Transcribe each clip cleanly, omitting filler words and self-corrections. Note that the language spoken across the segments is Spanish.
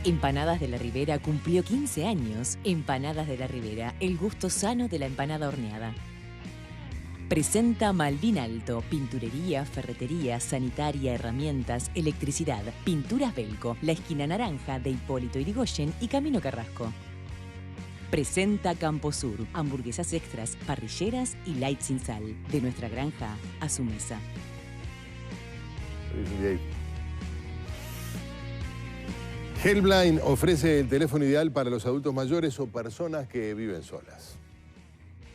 Empanadas de la Ribera cumplió 15 años. Empanadas de la Ribera, el gusto sano de la empanada horneada. Presenta Malvin Alto, pinturería, ferretería, sanitaria, herramientas, electricidad, pinturas Belco, la esquina naranja de Hipólito Yrigoyen y Camino Carrasco. Presenta Camposur, hamburguesas extras, parrilleras y light sin sal, de nuestra granja a su mesa. Helpline ofrece el teléfono ideal para los adultos mayores o personas que viven solas.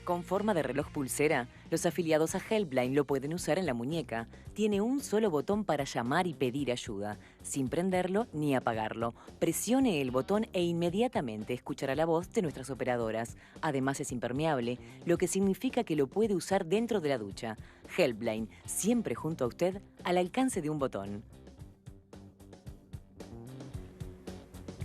Con forma de reloj pulsera, los afiliados a Helpline lo pueden usar en la muñeca. Tiene un solo botón para llamar y pedir ayuda, sin prenderlo ni apagarlo. Presione el botón e inmediatamente escuchará la voz de nuestras operadoras. Además es impermeable, lo que significa que lo puede usar dentro de la ducha. Helpline, siempre junto a usted, al alcance de un botón.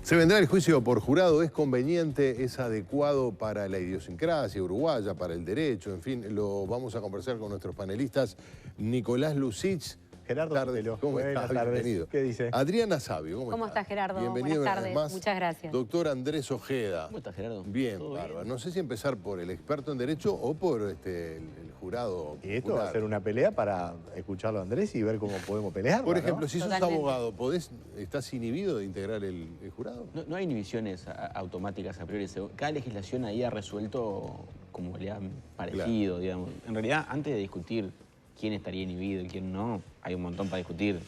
Se vendrá el juicio por jurado, es conveniente, es adecuado para la idiosincrasia uruguaya, para el derecho, en fin, lo vamos a conversar con nuestros panelistas. Nicolás Lucich. Gerardo Sotelo, ¿Cómo estás? Bienvenido. ¿Qué dice? Adriana Sabio, ¿Cómo estás, Gerardo? Bienvenido. Buenas tardes, Más. muchas gracias. Doctor Andrés Ojeda. ¿Cómo estás, Gerardo? Bien, bárbaro. No sé si empezar por el experto en derecho o por el jurado. Y esto popular. va a ser una pelea para escucharlo a Andrés y ver cómo podemos pelear. Por ejemplo, ¿no? si sos Totalmente. abogado, ¿estás inhibido de integrar el jurado? No hay inhibiciones automáticas a priori. Cada legislación ahí ha resuelto como le ha parecido, digamos. En realidad, antes de discutir quién estaría inhibido y quién no, hay un montón para discutir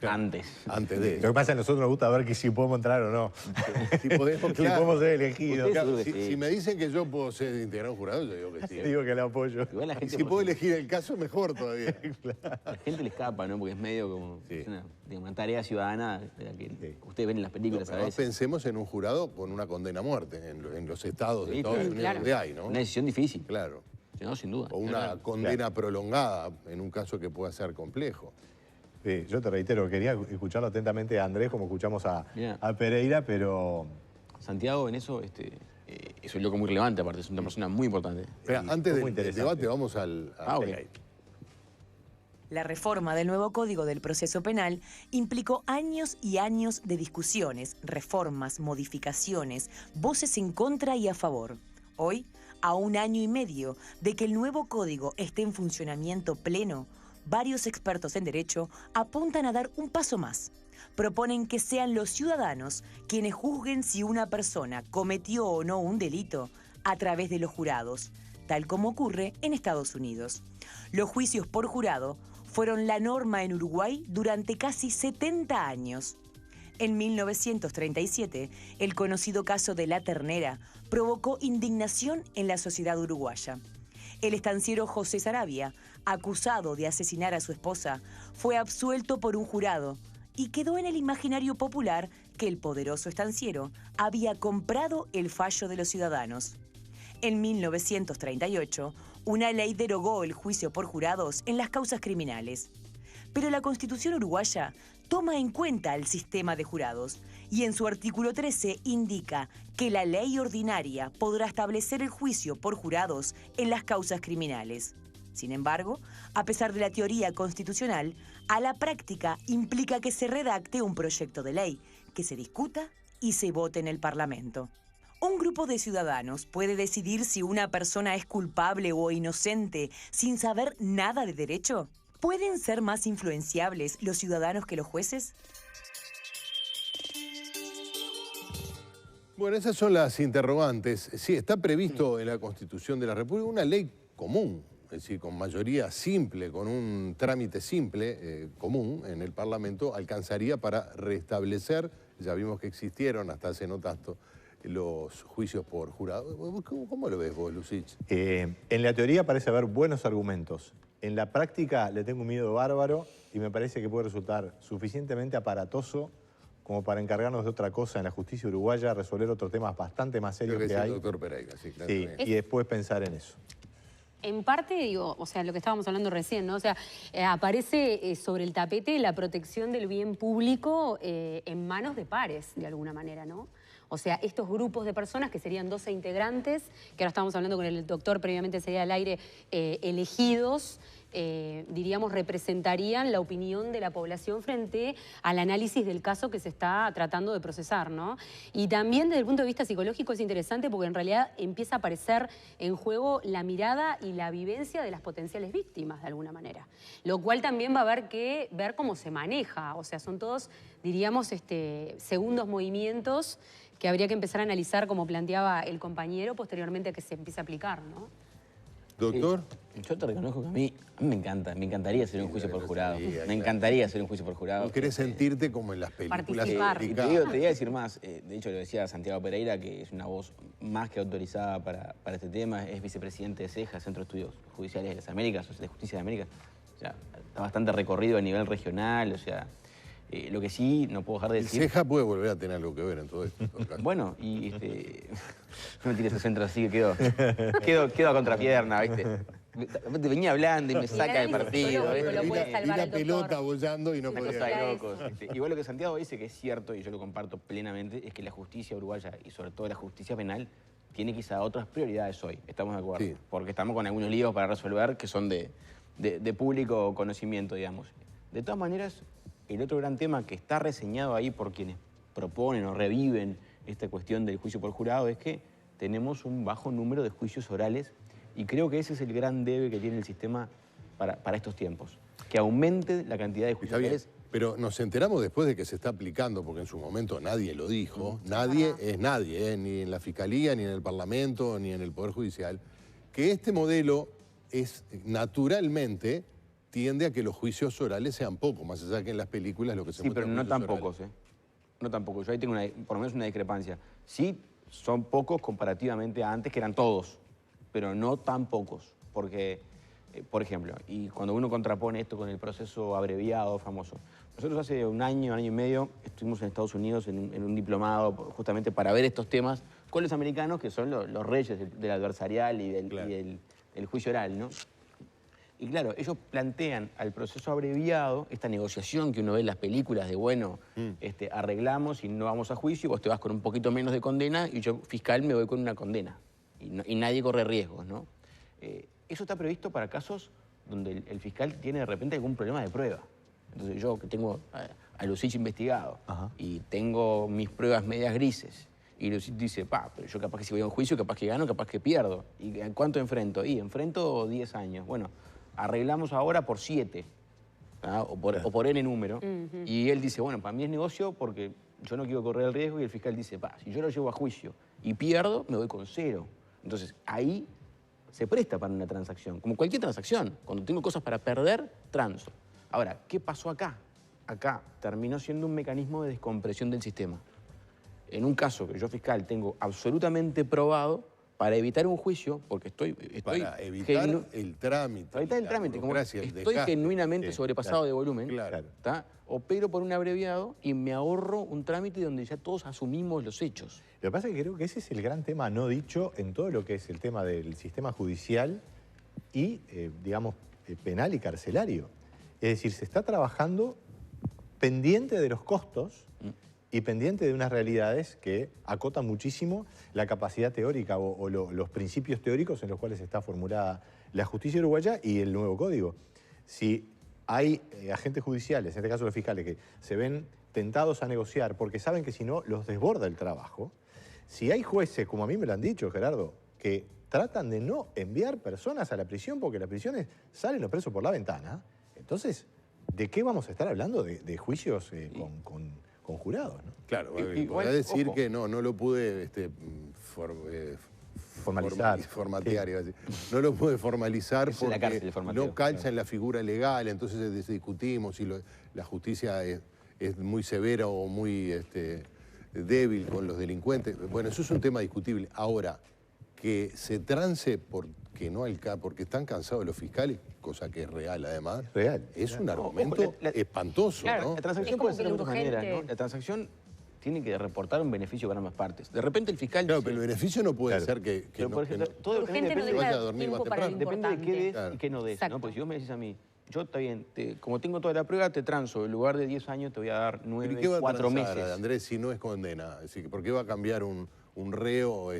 antes. Antes de. Lo que pasa es que a nosotros nos gusta ver que si podemos entrar o no. Si podemos, Si podemos ser elegidos. Ustedes Claro, seguro que sí. si me dicen que yo puedo ser integrar un jurado, yo digo que sí. Digo que le apoyo. Igual la Y gente, si puedo elegir el caso, mejor todavía. la gente le escapa, ¿no? Porque es medio como Sí. una tarea ciudadana de la que Sí. ustedes ven en las películas a Además, veces. pensemos en un jurado con una condena a muerte en los estados de Sí, Estados claro, Unidos claro. donde hay, ¿no? Una decisión difícil. Claro. No, sin duda. O una condena prolongada en un caso que pueda ser complejo. Sí, yo te reitero, quería escucharlo atentamente a Andrés como escuchamos Bien. a Pereira, pero... Santiago en eso es un loco muy relevante, aparte, es una persona muy importante. Espera, Sí, antes muy del interesante. debate vamos al Ah, ok. highlight. La reforma del nuevo Código del Proceso Penal implicó años y años de discusiones, reformas, modificaciones, voces en contra y a favor. Hoy, a un año y medio de que el nuevo código esté en funcionamiento pleno, varios expertos en derecho apuntan a dar un paso más. Proponen que sean los ciudadanos quienes juzguen si una persona cometió o no un delito a través de los jurados, tal como ocurre en Estados Unidos. Los juicios por jurado fueron la norma en Uruguay durante casi 70 años. En 1937, el conocido caso de La Ternera provocó indignación en la sociedad uruguaya. El estanciero José Sarabia, acusado de asesinar a su esposa, fue absuelto por un jurado y quedó en el imaginario popular que el poderoso estanciero había comprado el fallo de los ciudadanos. En 1938, una ley derogó el juicio por jurados en las causas criminales. Pero la Constitución uruguaya toma en cuenta el sistema de jurados y en su artículo 13 indica que la ley ordinaria podrá establecer el juicio por jurados en las causas criminales. Sin embargo, a pesar de la teoría constitucional, a la práctica implica que se redacte un proyecto de ley, que se discuta y se vote en el Parlamento. ¿Un grupo de ciudadanos puede decidir si una persona es culpable o inocente sin saber nada de derecho? ¿Pueden ser más influenciables los ciudadanos que los jueces? Bueno, esas son las interrogantes. Sí, está previsto en la Constitución de la República una ley común, es decir, con mayoría simple, con un trámite simple, común en el Parlamento, alcanzaría para restablecer, ya vimos que existieron hasta hace no tanto, los juicios por jurado. ¿Cómo lo ves vos, Lucich? En la teoría parece haber buenos argumentos. En la práctica le tengo un miedo bárbaro y me parece que puede resultar suficientemente aparatoso como para encargarnos de otra cosa en la justicia uruguaya, resolver otros temas bastante más serios que hay. El doctor Pereira, sí, claro. Sí, y después pensar en eso. En parte, digo, o sea, lo que estábamos hablando recién, ¿no? O sea, aparece sobre el tapete la protección del bien público en manos de pares, de alguna manera, ¿no? O sea, estos grupos de personas que serían 12 integrantes, que ahora estábamos hablando con el doctor, previamente sería al aire, elegidos, diríamos, representarían la opinión de la población frente al análisis del caso que se está tratando de procesar, ¿no? Y también desde el punto de vista psicológico es interesante porque en realidad empieza a aparecer en juego la mirada y la vivencia de las potenciales víctimas, de alguna manera. Lo cual también va a haber que ver cómo se maneja, o sea, son todos, diríamos, segundos movimientos que habría que empezar a analizar, como planteaba el compañero, posteriormente a que se empiece a aplicar, ¿no? Doctor. Yo te reconozco que a mí me encantaría hacer un juicio por jurado. Me encantaría hacer un juicio por jurado. ¿No querés sentirte como en las películas? Participar. Y te voy a decir más, de hecho lo decía Santiago Pereira, que es una voz más que autorizada para este tema, es vicepresidente de CEJA, Centro de Estudios Judiciales de las Américas, o sea, de Justicia de América. O sea, está bastante recorrido a nivel regional, o sea, lo que sí no puedo dejar de decir... El CEJA puede volver a tener algo que ver en todo esto. Bueno, y no me tires el centro así que quedo a contrapierna, ¿viste? Te venía hablando y me saca del partido. Lo puede Y salvar la el pelota bollando y no Una podía. cosa de locos. Igual lo que Santiago dice que es cierto, y yo lo comparto plenamente, es que la justicia uruguaya, y sobre todo la justicia penal, tiene quizá otras prioridades hoy. ¿Estamos de acuerdo? Sí. Porque estamos con algunos líos para resolver que son de público conocimiento, digamos. De todas maneras, el otro gran tema que está reseñado ahí por quienes proponen o reviven esta cuestión del juicio por jurado es que tenemos un bajo número de juicios orales y creo que ese es el gran debe que tiene el sistema para estos tiempos. Que aumente la cantidad de juicios Está bien, orales. pero nos enteramos después de que se está aplicando, porque en su momento nadie lo dijo, nadie es nadie, ni en la Fiscalía, ni en el Parlamento, ni en el Poder Judicial, que este modelo es naturalmente tiende a que los juicios orales sean pocos, más allá que en las películas lo que se Sí, muestra pero en no juicios tan orales. pocos, No tan pocos. Yo ahí tengo por lo menos una discrepancia. Sí, son pocos comparativamente a antes, que eran todos, pero no tan pocos. Porque, por ejemplo, y cuando uno contrapone esto con el proceso abreviado famoso, nosotros hace un año y medio, estuvimos en Estados Unidos en un diplomado justamente para ver estos temas con los americanos, que son los reyes del adversarial y del juicio oral, ¿no? Y claro, ellos plantean al proceso abreviado, esta negociación que uno ve en las películas de, bueno, arreglamos y no vamos a juicio, vos te vas con un poquito menos de condena y yo, fiscal, me voy con una condena. Y nadie corre riesgos, ¿no? Eso está previsto para casos donde el fiscal tiene de repente algún problema de prueba. Entonces yo, que tengo a Lucich investigado y tengo mis pruebas medias grises, y Lucich dice, pero yo capaz que si voy a un juicio, capaz que gano, capaz que pierdo. ¿Y cuánto enfrento? Y enfrento 10 años. Bueno, arreglamos ahora por 7, o por N número. Y él dice, bueno, para mí es negocio porque yo no quiero correr el riesgo. Y el fiscal dice, si yo lo llevo a juicio y pierdo, me voy con 0. Entonces, ahí se presta para una transacción. Como cualquier transacción. Cuando tengo cosas para perder, transo. Ahora, ¿qué pasó acá? Acá terminó siendo un mecanismo de descompresión del sistema. En un caso que yo, fiscal, tengo absolutamente probado, para evitar un juicio, porque estoy para evitar el trámite. Para evitar el trámite, como estoy genuinamente sobrepasado de volumen, opero por un abreviado y me ahorro un trámite donde ya todos asumimos los hechos. Lo que pasa es que creo que ese es el gran tema no dicho en todo lo que es el tema del sistema judicial y, digamos, penal y carcelario. Es decir, se está trabajando pendiente de los costos y pendiente de unas realidades que acotan muchísimo la capacidad teórica o los principios teóricos en los cuales está formulada la justicia uruguaya y el nuevo código. Si hay agentes judiciales, en este caso los fiscales, que se ven tentados a negociar porque saben que si no los desborda el trabajo, si hay jueces, como a mí me lo han dicho, Gerardo, que tratan de no enviar personas a la prisión porque las prisiones salen los presos por la ventana, entonces, ¿de qué vamos a estar hablando? De juicios con jurados, ¿no? Claro, podría decir que no lo pude formalizar. Formatear, iba a decir. No lo pude formalizar Es en la porque cárcel, formateo. no calza en la figura legal, entonces discutimos si la justicia es muy severa o muy débil con los delincuentes. Bueno, eso es un tema discutible. Ahora, que se trance porque están cansados los fiscales, cosa que es real además, es un argumento espantoso, claro, ¿no? La transacción puede ser de muchas maneras, ¿no? La transacción tiene que reportar un beneficio para ambas partes. De repente el fiscal Claro, dice, pero el beneficio no puede ser que por ejemplo, todo urgente no vaya a deja dormir más tiempo para lo temprano. depende de qué des importante. y qué no des, Exacto. ¿no? Porque si vos me decís a mí, yo está bien, como tengo toda la prueba, te transo, en lugar de 10 años te voy a dar 9, ¿Y qué va a 4 transar, meses. Andrés, si no es condena? Es decir, ¿por qué va a cambiar un reo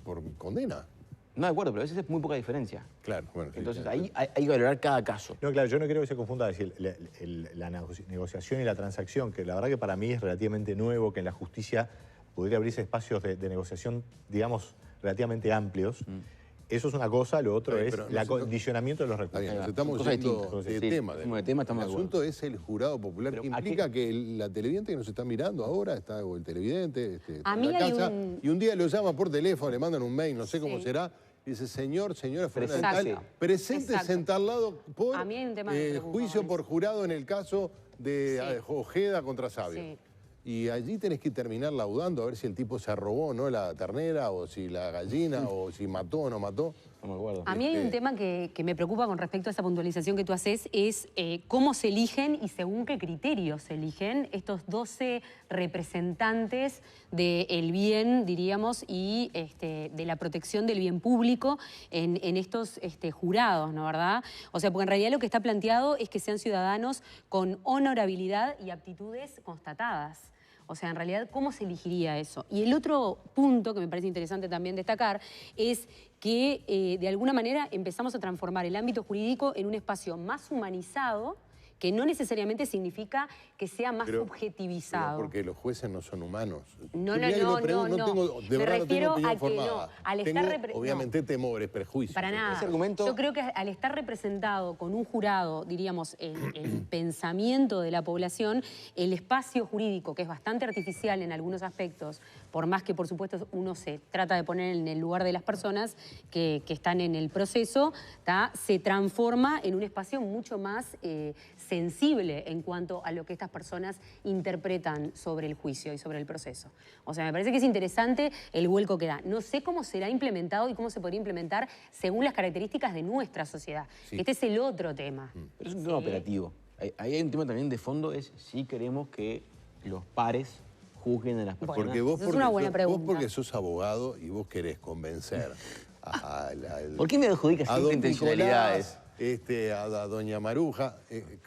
por condena? No, de acuerdo, pero a veces es muy poca diferencia. Claro, bueno. Sí, Entonces claro. ahí hay que valorar cada caso. No, claro, yo no creo que se confunda decir la negociación y la transacción, que la verdad que para mí es relativamente nuevo, que en la justicia podría abrirse espacios de negociación, digamos, relativamente amplios. Eso es una cosa, lo otro Está bien, es pero el acondicionamiento de los Está bien, recursos. nos estamos Cosas yendo distintas. de Sí, tema. como de tema estamos el de acuerdo. asunto es el jurado popular, Pero que ¿a qué? implica que la televidente que nos está mirando ahora, o el televidente, A en mí la hay casa, un- y un día lo llama por teléfono, le mandan un mail, no sé cómo Sí. será, y dice, señora fulana de Preséntese. tal, preséntese Exacto. en tal lado por A mí hay un tema que me preocupa juicio con por eso. jurado en el caso de Sí. Ojeda contra Sabio. Sí. Y allí tenés que terminar laudando a ver si el tipo se robó o no la ternera, o si la gallina, o si mató o no mató. Estamos de acuerdo. A mí hay un tema que me preocupa con respecto a esa puntualización que tú haces, es cómo se eligen y según qué criterios se eligen estos 12 representantes del bien, diríamos, y de la protección del bien público en estos jurados, ¿no, verdad? O sea, porque en realidad lo que está planteado es que sean ciudadanos con honorabilidad y aptitudes constatadas. O sea, en realidad, ¿cómo se elegiría eso? Y el otro punto que me parece interesante también destacar es que de alguna manera empezamos a transformar el ámbito jurídico en un espacio más humanizado, que no necesariamente significa que sea más Pero subjetivizado. porque los jueces no son humanos. No, Yo mirá que no, lo pregunto, no. tengo, de Me verdad no tengo refiero opinión a que formada. no, al Tengo, estar obviamente, temores, prejuicios. Para nada. Ese argumento- Yo creo que al estar representado con un jurado, diríamos, el pensamiento de la población, el espacio jurídico, que es bastante artificial en algunos aspectos, por más que, por supuesto, uno se trata de poner en el lugar de las personas que están en el proceso, se transforma en un espacio mucho más sensible en cuanto a lo que estas personas interpretan sobre el juicio y sobre el proceso. O sea, me parece que es interesante el vuelco que da. No sé cómo será implementado y cómo se podría implementar según las características de nuestra sociedad. Sí. Este es el otro tema. Pero es un tema operativo. Ahí hay un tema también de fondo, es si queremos que los pares juzguen a las personas. Porque vos, esa es una buena vos pregunta. porque sos abogado y vos querés convencer ¿Por qué me adjudicas a siempre don intencionalidades? Nicolás, a doña Maruja,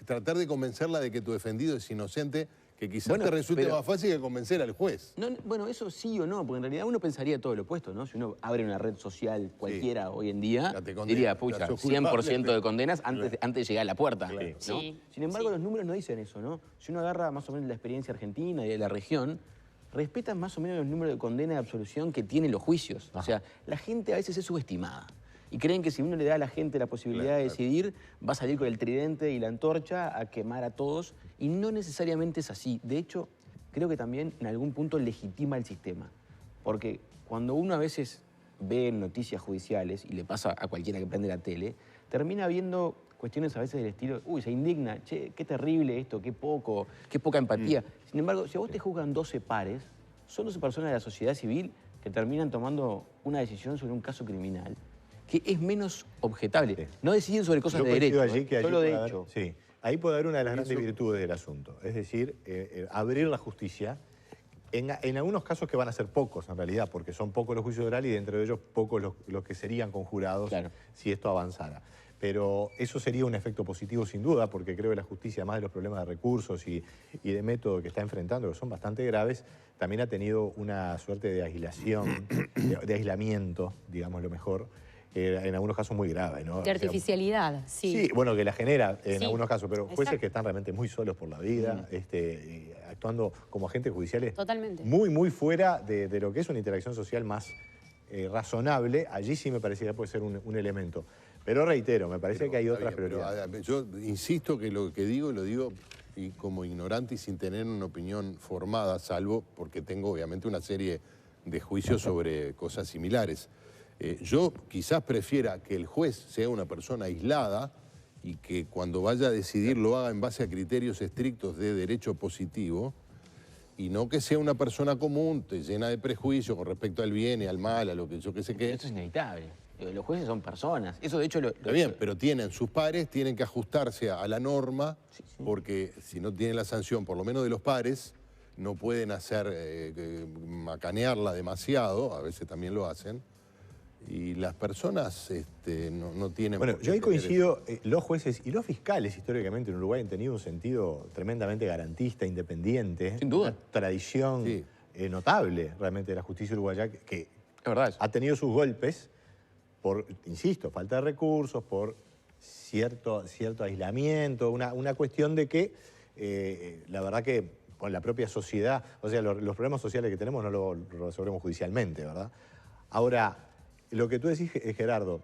tratar de convencerla de que tu defendido es inocente, que quizás Bueno, te resulte pero- más fácil que convencer al juez. No, bueno, eso sí o no, porque en realidad uno pensaría todo lo opuesto, ¿no? Si uno abre una red social cualquiera hoy en día, Ya te condena, diría, ya pucha, sos 100% de culpable. condenas antes de llegar a la puerta, Claro. ¿no? Sí, Sin embargo, los números no dicen eso, ¿no? Si uno agarra más o menos la experiencia argentina y de la región, respetan más o menos los números de condena y absolución que tienen los juicios. O sea, la gente a veces es subestimada. Y creen que si uno le da a la gente la posibilidad Claro, de decidir, va a salir con el tridente y la antorcha a quemar a todos. Y no necesariamente es así. De hecho, creo que también en algún punto legitima el sistema. Porque cuando uno a veces ve noticias judiciales, y le pasa a cualquiera que prende la tele, termina viendo cuestiones a veces del estilo, uy, se indigna, che, qué terrible esto, qué poca empatía. Sin embargo, si a vos te juzgan 12 pares, son 12 personas de la sociedad civil que terminan tomando una decisión sobre un caso criminal que es menos objetable. Sí. No deciden sobre cosas Yo de coincido derecho, allí que allí solo de puede haber- hecho. sí, ahí puede haber una de las grandes virtudes del asunto. Es decir, abrir la justicia en algunos casos que van a ser pocos en realidad, porque son pocos los juicios orales y dentro de ellos pocos los que serían conjurados Claro. si esto avanzara. Pero eso sería un efecto positivo sin duda, porque creo que la justicia, además de los problemas de recursos y de método que está enfrentando, que son bastante graves, también ha tenido una suerte de aislación, de aislamiento, digamos lo mejor, en algunos casos muy grave, ¿no? O De sea, artificialidad, sí. Sí, bueno, que la genera en Sí, algunos casos, pero jueces exacto. que están realmente muy solos por la vida, actuando como agentes judiciales Totalmente. muy fuera de lo que es una interacción social más razonable. Allí sí me parece que puede ser un elemento. Pero reitero, me parece Pero, que hay está otras bien, pero, prioridades. yo insisto que lo que digo, lo digo y como ignorante y sin tener una opinión formada, salvo porque tengo obviamente una serie de juicios sobre cosas similares. Yo quizás prefiera que el juez sea una persona aislada y que cuando vaya a decidir lo haga en base a criterios estrictos de derecho positivo y no que sea una persona común, llena de prejuicios con respecto al bien y al mal, a lo que yo que sé qué. Esto es inevitable. Los jueces son personas. Eso, de hecho, Está bien, pero tienen sus pares, tienen que ajustarse a la norma, porque si no tienen la sanción, por lo menos de los pares, no pueden hacer, macanearla demasiado, a veces también lo hacen, y las personas no tienen... Bueno, por qué yo ahí tener coincido, los jueces y los fiscales históricamente en Uruguay han tenido un sentido tremendamente garantista, independiente. Sin duda. Una tradición Sí. notable realmente de la justicia uruguaya que Es verdad eso. ha tenido sus golpes, por, insisto, falta de recursos, por cierto aislamiento, una cuestión de que la verdad que con la propia sociedad, o sea, los problemas sociales que tenemos no lo resolvemos judicialmente, ¿verdad? Ahora, lo que tú decís, Gerardo,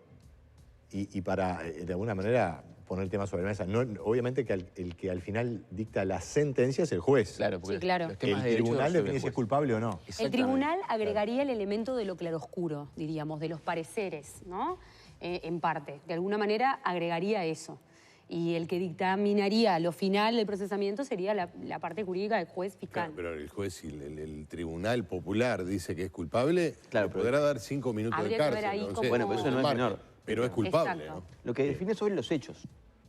y para de alguna manera poner el tema sobre la mesa, obviamente que el que al final dicta la sentencia es el juez. Claro, porque Sí, claro. los temas El de derecho tribunal los resuelve define el si es juez. culpable o no. El tribunal agregaría el elemento de lo claroscuro, diríamos, de los pareceres, ¿no? En parte. De alguna manera agregaría eso. Y el que dictaminaría lo final del procesamiento sería la parte jurídica del juez fiscal. Claro, pero el juez, si el tribunal popular dice que es culpable, Claro, le pero- podrá dar 5 minutos Habría de que cárcel. ver ahí no sé, cómo- Bueno, pero eso no es margen, menor. Pero es culpable, Exacto. ¿no? Lo que define sobre los hechos.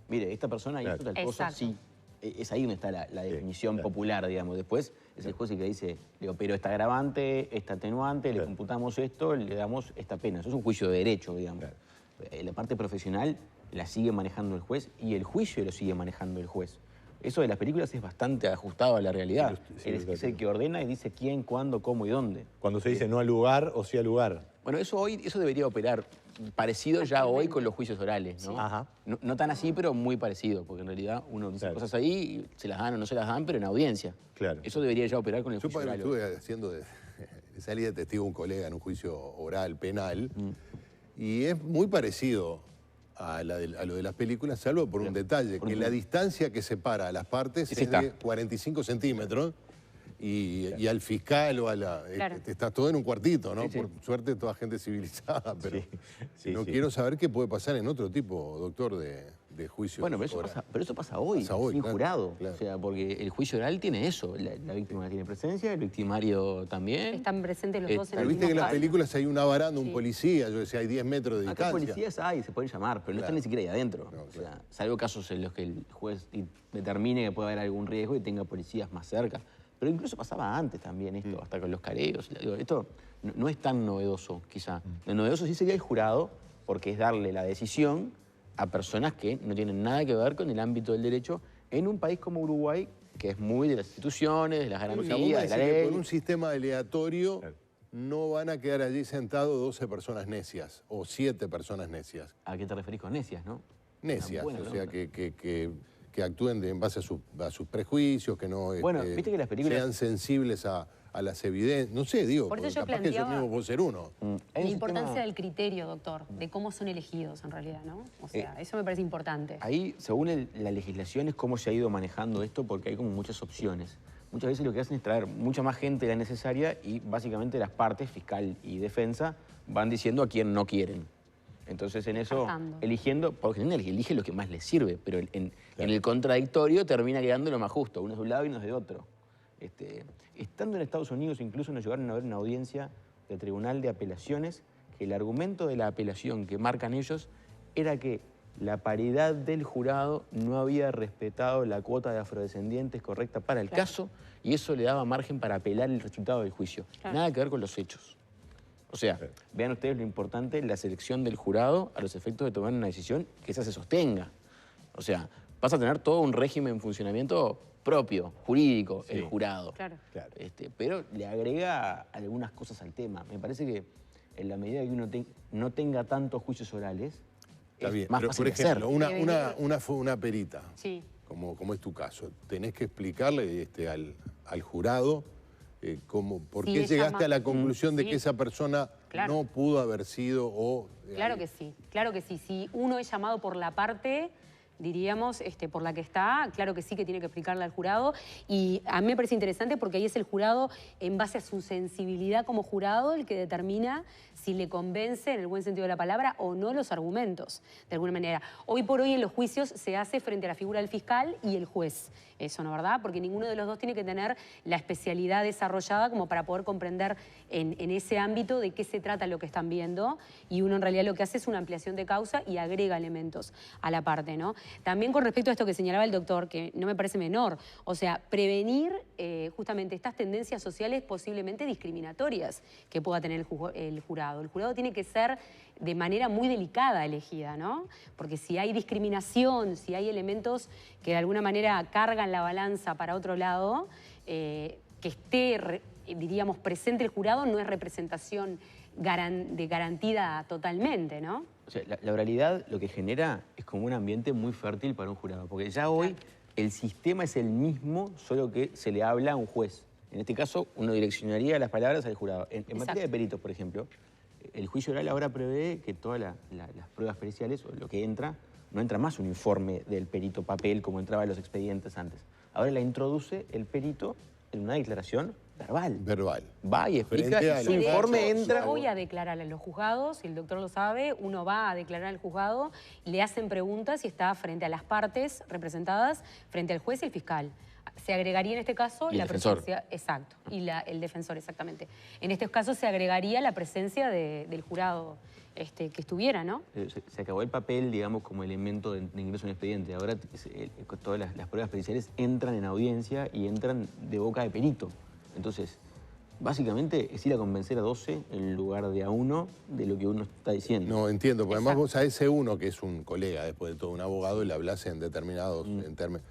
Mire, esta persona hizo Claro. tal cosa, Exacto. sí. Es ahí donde está la definición claro. popular, digamos. Después es el juez el que dice, digo, pero esta agravante, esta atenuante, le Claro. computamos esto, le damos esta pena. Eso es un juicio de derecho, digamos. Claro. La parte profesional la sigue manejando el juez y el juicio lo sigue manejando el juez. Eso de las películas es bastante ajustado a la realidad. Sí, Él es el que ordena y dice quién, cuándo, cómo y dónde. Cuando se dice no al lugar o sí al lugar. Bueno, eso debería operar parecido ya hoy con los juicios orales, ¿no? Sí. Ajá. No tan así, pero muy parecido, porque en realidad uno dice Claro. cosas ahí, y se las dan o no se las dan, pero en audiencia. Claro. Eso debería ya operar con el Yo juicio oral. estuve haciendo de salí de testigo un colega en un juicio oral penal y es muy parecido a lo de las películas, salvo por un detalle, que la distancia que separa a las partes Sí, es está. de 45 centímetros y al fiscal o a la... Claro. Estás todo en un cuartito, ¿no? Sí, sí. Por suerte toda gente civilizada, pero Sí, no sí. quiero saber qué puede pasar en otro tipo, doctor, de juicio. Bueno, pero eso pasa hoy, Pasa hoy, sin claro, jurado. claro. O sea, porque el juicio oral tiene eso. La víctima tiene presencia, el victimario también. Están presentes los dos en Pero el viste que mismo en las caso. películas hay una baranda, un Sí. policía, yo decía, hay 10 metros de Acá distancia. policías hay, se pueden llamar, pero no Claro. están ni siquiera ahí adentro. No, O sea, salvo casos en los que el juez determine que puede haber algún riesgo y tenga policías más cerca. Pero incluso pasaba antes también esto, hasta con los careos. Digo, esto no es tan novedoso, quizá. Lo novedoso sí sería el jurado, porque es darle la decisión a personas que no tienen nada que ver con el ámbito del derecho en un país como Uruguay, que es muy de las instituciones, de las O sea, vos me garantías, de la decís que ley. por un sistema aleatorio Claro. no van a quedar allí sentados 12 personas necias o 7 personas necias. ¿A qué te referís con necias, no? Necias, buena o sea, pregunta. que actúen en base a sus prejuicios, que no Bueno, viste que las películas- sean sensibles a las evidencias. No sé, digo, Por eso porque yo capaz que yo planteaba- mismo puedo ser uno. Hay un La importancia sistema- del criterio, doctor, de cómo son elegidos en realidad, ¿no? O sea, eso me parece importante. Ahí, según la legislación, es cómo se ha ido manejando esto, porque hay como muchas opciones. Muchas veces lo que hacen es traer mucha más gente de la necesaria y básicamente las partes, fiscal y defensa, van diciendo a quién no quieren. Entonces en eso, Descartando. eligiendo, porque elige lo que más les sirve, pero en el contradictorio termina quedando lo más justo, uno es de un lado y uno es de otro. Estando en Estados Unidos incluso nos llegaron a ver una audiencia de tribunal de apelaciones que el argumento de la apelación que marcan ellos era que la paridad del jurado no había respetado la cuota de afrodescendientes correcta para el caso y eso le daba margen para apelar el resultado del juicio. Claro. Nada que ver con los hechos. O sea, vean ustedes lo importante, la selección del jurado a los efectos de tomar una decisión que esa se sostenga. O sea, vas a tener todo un régimen en funcionamiento propio, jurídico, el jurado. Claro. Claro. Pero le agrega algunas cosas al tema. Me parece que en la medida que uno no tenga tantos juicios orales, Está es bien, más pero fácil por de ejemplo, hacer. una perita, Sí. como es tu caso, tenés que explicarle al jurado por Sí, qué ella llegaste más- a la conclusión de sí. que esa persona Claro. no pudo haber sido o... Claro que sí, claro que sí. Si uno es llamado por la parte, diríamos, por la que está, claro que sí que tiene que explicarle al jurado. Y a mí me parece interesante porque ahí es el jurado, en base a su sensibilidad como jurado, el que determina si le convence, en el buen sentido de la palabra, o no los argumentos, de alguna manera. Hoy por hoy en los juicios se hace frente a la figura del fiscal y el juez. Eso, ¿no, verdad? Porque ninguno de los dos tiene que tener la especialidad desarrollada como para poder comprender en ese ámbito de qué se trata lo que están viendo. Y uno en realidad lo que hace es una ampliación de causa y agrega elementos a la parte, ¿no? También con respecto a esto que señalaba el doctor, que no me parece menor, o sea, prevenir justamente estas tendencias sociales posiblemente discriminatorias que pueda tener el jurado. El jurado tiene que ser de manera muy delicada elegida, ¿no? Porque si hay discriminación, si hay elementos que de alguna manera cargan la balanza para otro lado, que esté, diríamos, presente el jurado no es representación de garantía totalmente, ¿no? O sea, la oralidad lo que genera es como un ambiente muy fértil para un jurado, porque ya hoy el sistema es el mismo, solo que se le habla a un juez. En este caso, uno direccionaría las palabras al jurado. En materia de peritos, por ejemplo, el juicio oral ahora prevé que todas las pruebas periciales, o lo que entra, no entra más un informe del perito papel como entraba en los expedientes antes. Ahora la introduce el perito en una declaración verbal. Verbal. Va y explica, Frente a y su la- informe entra... Yo voy a declarar en los juzgados, y el doctor lo sabe, uno va a declarar al juzgado, le hacen preguntas y está frente a las partes representadas, frente al juez y el fiscal. Se agregaría en este caso Y el la defensor. presencia... Exacto, y el defensor, exactamente. En este caso se agregaría la presencia del jurado que estuviera, ¿no? Se acabó el papel, digamos, como elemento de ingreso en expediente. Ahora todas las pruebas periciales entran en audiencia y entran de boca de perito. Entonces, básicamente es ir a convencer a 12 en lugar de a uno de lo que uno está diciendo. No, entiendo, porque además vos a ese uno, que es un colega, después de todo un abogado, y le hablas en determinados en términos.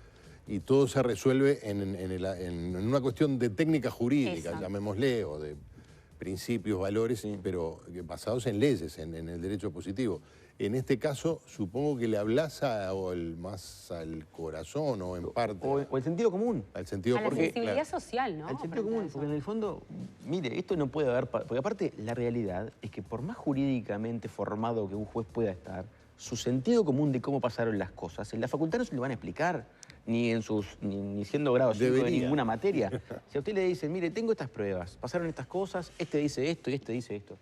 Y todo se resuelve en una cuestión de técnica jurídica, Exacto. llamémosle, o de principios, valores, pero basados en leyes, en el derecho positivo. En este caso, supongo que le hablas más al corazón o en parte. O el sentido común. Al sentido A la porque, sensibilidad claro. social, ¿no? Al sentido Frente a común, eso. porque en el fondo, mire, esto no puede haber... Porque aparte, la realidad es que por más jurídicamente formado que un juez pueda estar, su sentido común de cómo pasaron las cosas, en la facultad no se lo van a explicar, ni siendo grado 5 de Debería. ninguna materia. Si a usted le dicen, mire, tengo estas pruebas, pasaron estas cosas, este dice esto y este dice esto.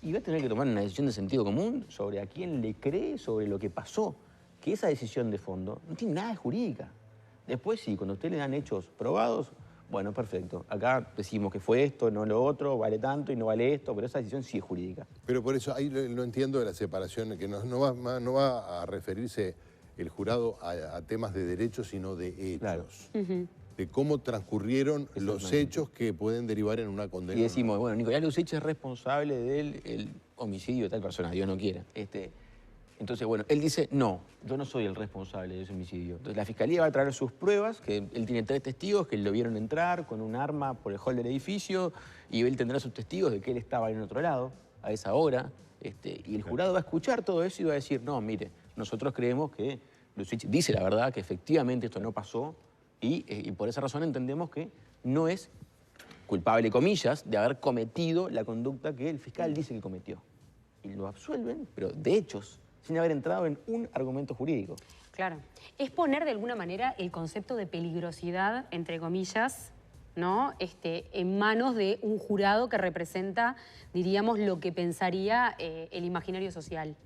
Y va a tener que tomar una decisión de sentido común sobre a quién le cree, sobre lo que pasó. Que esa decisión de fondo no tiene nada de jurídica. Después sí, cuando a usted le dan hechos probados, bueno, perfecto. Acá decimos que fue esto, no lo otro, vale tanto y no vale esto, pero esa decisión sí es jurídica. Pero por eso ahí lo entiendo de la separación, que no va a referirse el jurado a temas de derechos, sino de hechos. Claro. De cómo transcurrieron los Exactamente. hechos que pueden derivar en una condena. Y decimos, bueno, Nicolás Lucich es responsable del homicidio de tal persona, Dios no quiera. Entonces, bueno, él dice, no, yo no soy el responsable de ese homicidio. Entonces la fiscalía va a traer sus pruebas, que él tiene 3 testigos que lo vieron entrar con un arma por el hall del edificio, y él tendrá sus testigos de que él estaba en otro lado a esa hora. Y el jurado va a escuchar todo eso y va a decir, no, mire, nosotros creemos que Lucich dice la verdad, que efectivamente esto no pasó, y por esa razón entendemos que no es culpable, comillas, de haber cometido la conducta que el fiscal dice que cometió. Y lo absuelven, pero de hechos, sin haber entrado en un argumento jurídico. Claro. Es poner de alguna manera el concepto de peligrosidad, entre comillas, ¿no? En manos de un jurado que representa, diríamos, lo que pensaría el imaginario social,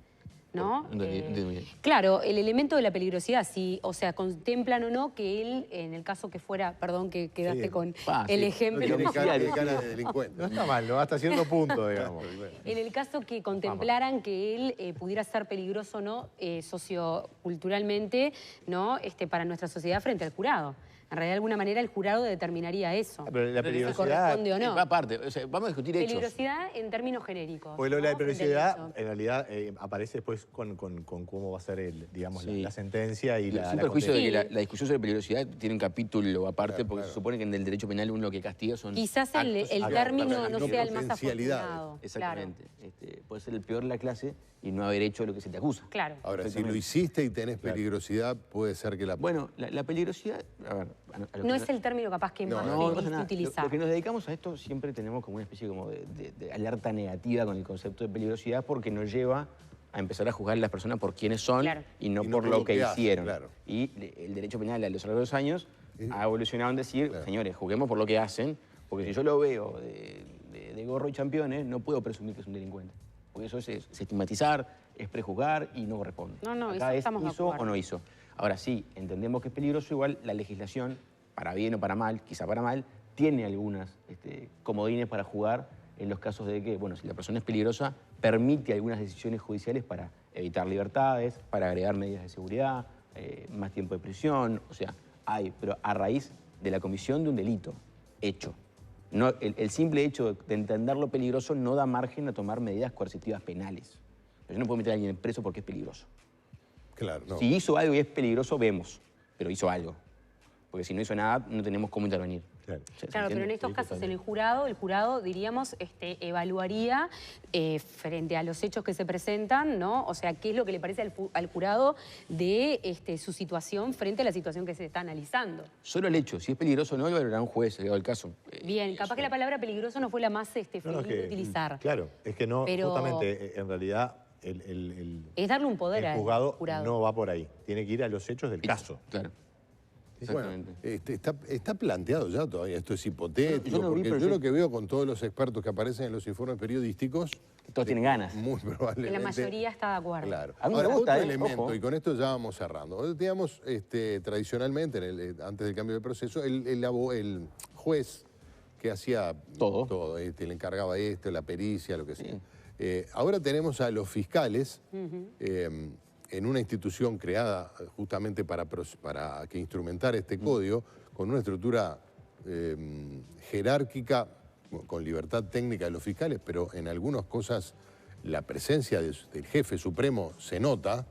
¿no? Entendí bien. Claro, el elemento de la peligrosidad, sí, o sea, contemplan o no que él, en el caso que fuera, perdón que quedaste Sí. con Ah, el sí. ejemplo. No tiene cara Claro. de delincuente. No está mal, ¿no? Hasta cierto punto, digamos. En el caso que contemplaran que él pudiera ser peligroso, ¿no? Socioculturalmente, ¿no? Para nuestra sociedad frente al jurado. En realidad, de alguna manera, el jurado determinaría eso. Pero la Si peligrosidad... corresponde o no. Va aparte, o sea, vamos a discutir hechos. Peligrosidad en términos genéricos. Porque lo de la ¿no? Frente al peligrosidad, derecho. en realidad, aparece después con cómo va a ser digamos, Sí. la sentencia y la Sin perjuicio de que condena. la discusión sobre peligrosidad tiene un capítulo aparte, Claro, porque claro. se supone que en el derecho penal uno lo que castiga son Quizás el actos término no no sea el más potencialidades. afortunado. Exactamente. Puede ser el peor de la clase y no haber hecho lo que se te acusa. Claro. Ahora, si Perfectamente. lo hiciste y tenés peligrosidad, puede ser que la... Bueno, la peligrosidad, a ver... a lo No que es el término capaz que No, más No, no se pasa nada. utiliza. Lo que nos dedicamos a esto siempre tenemos como una especie como de alerta negativa con el concepto de peligrosidad porque nos lleva a empezar a juzgar a las personas por quiénes son Claro. y no por lo que hacen, hicieron. claro. Y el derecho penal a lo largo de los años ha evolucionado en decir, Claro. señores, juguemos por lo que hacen, porque si yo lo veo de gorro y championes, no puedo presumir que es un delincuente. Porque eso es estigmatizar, es prejuzgar y no corresponde. No, eso Acá es estamos de hizo acuerdo. o no hizo. Ahora sí, entendemos que es peligroso, igual la legislación, para bien o para mal, quizá para mal, tiene algunas comodines para jugar en los casos de que, bueno, si la persona es peligrosa, permite algunas decisiones judiciales para evitar libertades, para agregar medidas de seguridad, más tiempo de prisión, o sea, pero a raíz de la comisión de un delito hecho. No, el simple hecho de entenderlo peligroso no da margen a tomar medidas coercitivas penales. Yo no puedo meter a alguien preso porque es peligroso. Claro, no. Si hizo algo y es peligroso, vemos, pero hizo algo. porque si no hizo nada, no tenemos cómo intervenir. Claro. Claro, pero en estos casos el jurado, diríamos, evaluaría frente a los hechos que se presentan, ¿no? O sea, qué es lo que le parece al jurado de su situación frente a la situación que se está analizando. Solo el hecho, si es peligroso o no, lo valorará un juez, llegado el caso. Bien, capaz que la palabra peligroso no fue la más feliz de utilizar. Claro, es que no, Pero justamente, en realidad, es darle un poder el al juzgado jurado. no va por ahí. Tiene que ir a los hechos del caso. Claro. Bueno, Exactamente. está planteado ya todavía, esto es hipotético, Yo no vi, porque pero yo yo- lo que veo con todos los expertos que aparecen en los informes periodísticos, Todos tienen ganas. muy probablemente... Que la mayoría está de acuerdo. Claro. A mí me Ahora, gusta, otro ¿eh? elemento, Ojo. y con esto ya vamos cerrando. Digamos, tradicionalmente, antes del cambio de proceso, el juez que hacía Todo. le encargaba esto, la pericia, lo que sea. Ahora tenemos a los fiscales en una institución creada justamente para que instrumentar este código, con una estructura jerárquica, con libertad técnica de los fiscales, pero en algunas cosas la presencia del jefe supremo se nota.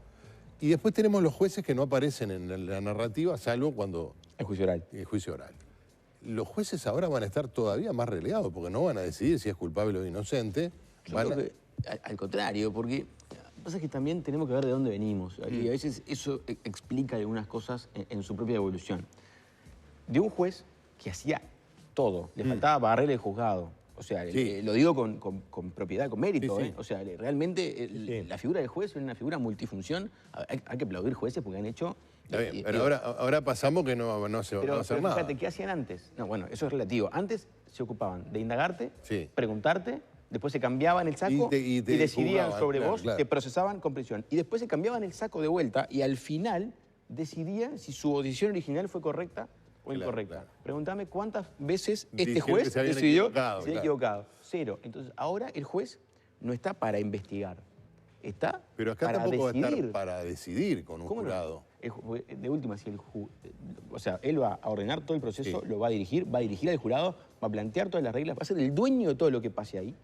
Y después tenemos los jueces que no aparecen en la narrativa, salvo cuando... El juicio oral. El juicio oral. Los jueces ahora van a estar todavía más relegados, porque no van a decidir si es culpable o inocente. Yo creo que, al contrario, porque lo que pasa es que también tenemos que ver de dónde venimos. Y a veces eso explica algunas cosas en su propia evolución. De un juez que hacía todo, le faltaba barrer el juzgado. O sea, Sí. lo digo con propiedad, con mérito. Sí, sí. O sea, realmente la figura del juez es una figura multifunción. Hay que aplaudir jueces porque han hecho... Está bien, pero ahora pasamos que no se va a hacer nada. Fíjate, ¿qué hacían antes? No, bueno, eso es relativo. Antes se ocupaban de indagarte, Sí. preguntarte, después se cambiaban el saco Y te decidían juzgaban, sobre claro, vos, claro. te procesaban con prisión. Y después se cambiaban el saco de vuelta y al final decidían si su decisión original fue correcta o Claro, incorrecta. claro. Pregúntame cuántas veces Dijeron este que juez se habían decidió equivocado, se había claro. equivocado. 0. Entonces, ahora el juez no está para investigar, está Pero acá para tampoco va a decidir. estar para decidir con un ¿Cómo no? jurado. De última, si o sea, él va a ordenar todo el proceso, Sí. lo va a dirigir al jurado, va a plantear todas las reglas, va a ser el dueño de todo lo que pase ahí.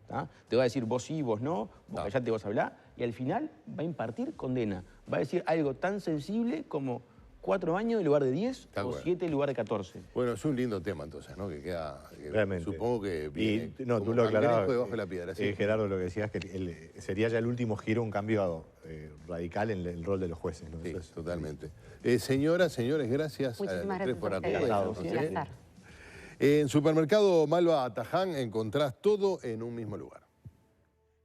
¿tá? Te va a decir vos sí, vos no, vos callate, vos hablá, y al final va a impartir condena. Va a decir algo tan sensible como 4 años en lugar de 10 Está o bueno. 7 en lugar de 14. Bueno, es un lindo tema entonces, ¿no? Que queda... Realmente. Supongo que viene Y, no, como tú lo cangrejo aclarabas. debajo de la piedra. Sí. Gerardo, lo que decías que sería ya el último giro, un cambio radical en el rol de los jueces, ¿no? Sí, Eso es- totalmente. Señoras, señores, gracias Muchísimas a los tres gracias por a ustedes. acompañarnos. Un ¿sí? placer. En Supermercado Malva Ataján encontrás todo en un mismo lugar.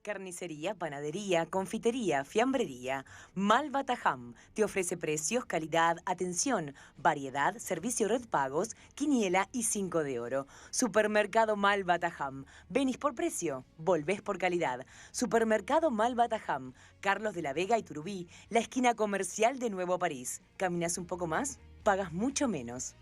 Carnicería, panadería, confitería, fiambrería. Malva Tajam te ofrece precios, calidad, atención, variedad, servicio red pagos, quiniela y 5 de oro. Supermercado Malva Tajam. Venís por precio, volvés por calidad. Supermercado Malva Tajam. Carlos de la Vega y Turubí, la esquina comercial de Nuevo París. Caminas un poco más, pagas mucho menos.